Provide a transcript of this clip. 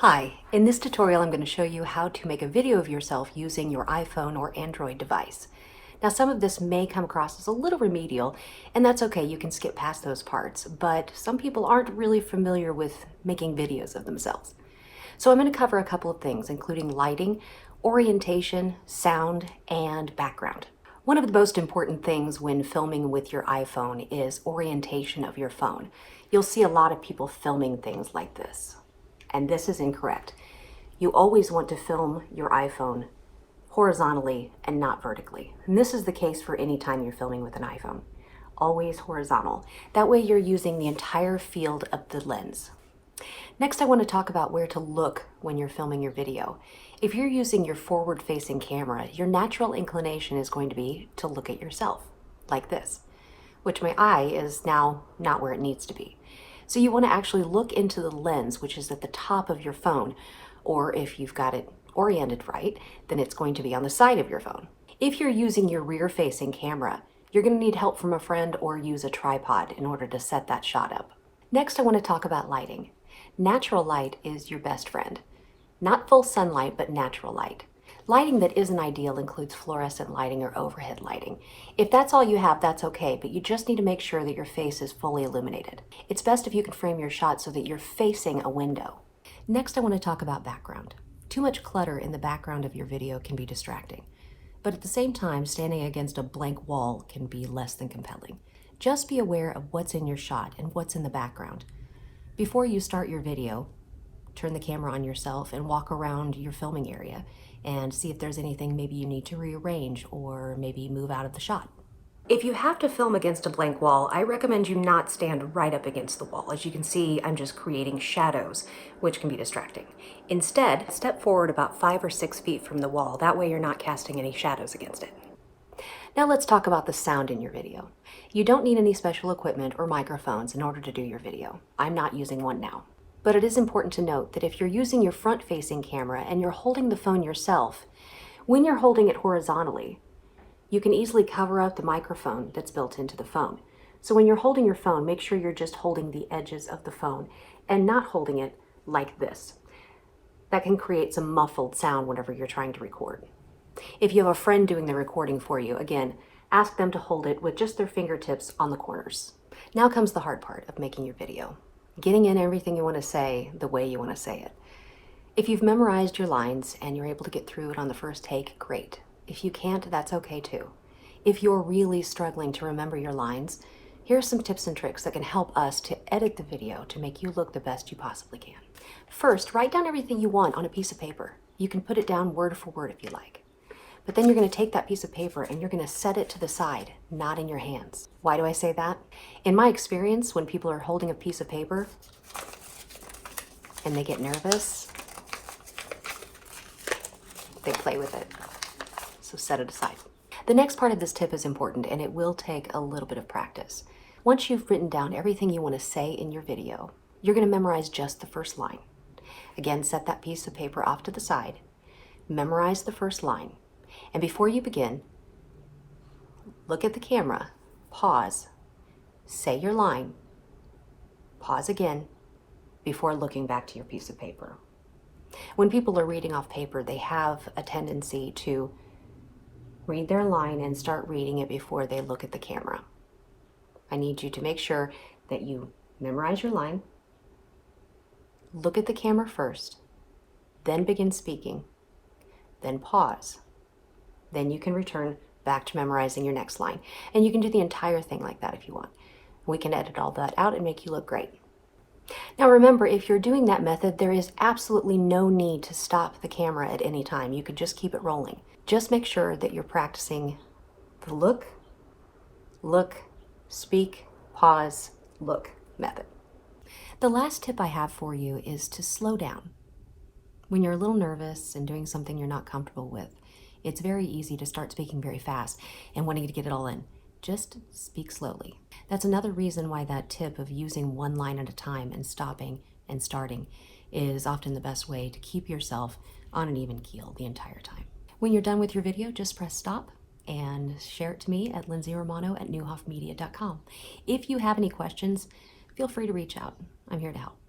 Hi, in this tutorial I'm going to show you how to make a video of yourself using your iPhone or Android device. Now some of this may come across as a little remedial, and that's okay, you can skip past those parts, but some people aren't really familiar with making videos of themselves. So I'm going to cover a couple of things, including lighting, orientation, sound, and background. One of the most important things when filming with your iPhone is orientation of your phone. You'll see a lot of people filming things like this. And this is incorrect. You always want to film your iPhone horizontally and not vertically. And this is the case for any time you're filming with an iPhone. Always horizontal. That way you're using the entire field of the lens. Next, I want to talk about where to look when you're filming your video. If you're using your forward-facing camera, your natural inclination is going to be to look at yourself, like this, which my eye is now not where it needs to be. So you want to actually look into the lens, which is at the top of your phone, or if you've got it oriented right, then it's going to be on the side of your phone. If you're using your rear-facing camera, you're going to need help from a friend or use a tripod in order to set that shot up. Next, I want to talk about lighting. Natural light is your best friend. Not full sunlight, but natural light. Lighting that isn't ideal includes fluorescent lighting or overhead lighting. If that's all you have, that's okay, but you just need to make sure that your face is fully illuminated. It's best if you can frame your shot so that you're facing a window. Next, I want to talk about background. Too much clutter in the background of your video can be distracting, but at the same time, standing against a blank wall can be less than compelling. Just be aware of what's in your shot and what's in the background. Before you start your video, turn the camera on yourself and walk around your filming area and see if there's anything maybe you need to rearrange or maybe move out of the shot. If you have to film against a blank wall, I recommend you not stand right up against the wall. As you can see, I'm just creating shadows, which can be distracting. Instead, step forward about 5 or 6 feet from the wall. That way you're not casting any shadows against it. Now let's talk about the sound in your video. You don't need any special equipment or microphones in order to do your video. I'm not using one now. But it is important to note that if you're using your front-facing camera and you're holding the phone yourself, when you're holding it horizontally, you can easily cover up the microphone that's built into the phone. So when you're holding your phone, make sure you're just holding the edges of the phone and not holding it like this. That can create some muffled sound whenever you're trying to record. If you have a friend doing the recording for you, again, ask them to hold it with just their fingertips on the corners. Now comes the hard part of making your video. Getting in everything you want to say the way you want to say it. If you've memorized your lines and you're able to get through it on the first take, great. If you can't, that's okay too. If you're really struggling to remember your lines, here are some tips and tricks that can help us to edit the video to make you look the best you possibly can. First, write down everything you want on a piece of paper. You can put it down word for word if you like. But then you're going to take that piece of paper and you're going to set it to the side, not in your hands. Why do I say that? In my experience, when people are holding a piece of paper and they get nervous, they play with it. So set it aside. The next part of this tip is important, and it will take a little bit of practice. Once you've written down everything you want to say in your video, you're going to memorize just the first line. Again, set that piece of paper off to the side, memorize the first line. And before you begin, look at the camera, pause, say your line, pause again before looking back to your piece of paper. When people are reading off paper, they have a tendency to read their line and start reading it before they look at the camera. I need you to make sure that you memorize your line, look at the camera first, then begin speaking, then pause. Then you can return back to memorizing your next line. And you can do the entire thing like that if you want. We can edit all that out and make you look great. Now remember, if you're doing that method, there is absolutely no need to stop the camera at any time. You could just keep it rolling. Just make sure that you're practicing the look, speak, pause, look method. The last tip I have for you is to slow down. When you're a little nervous and doing something you're not comfortable with, it's very easy to start speaking very fast and wanting to get it all in. Just speak slowly. That's another reason why that tip of using one line at a time and stopping and starting is often the best way to keep yourself on an even keel the entire time. When you're done with your video, just press stop and share it to me at lindsayromano@newhoffmedia.com. If you have any questions, feel free to reach out. I'm here to help.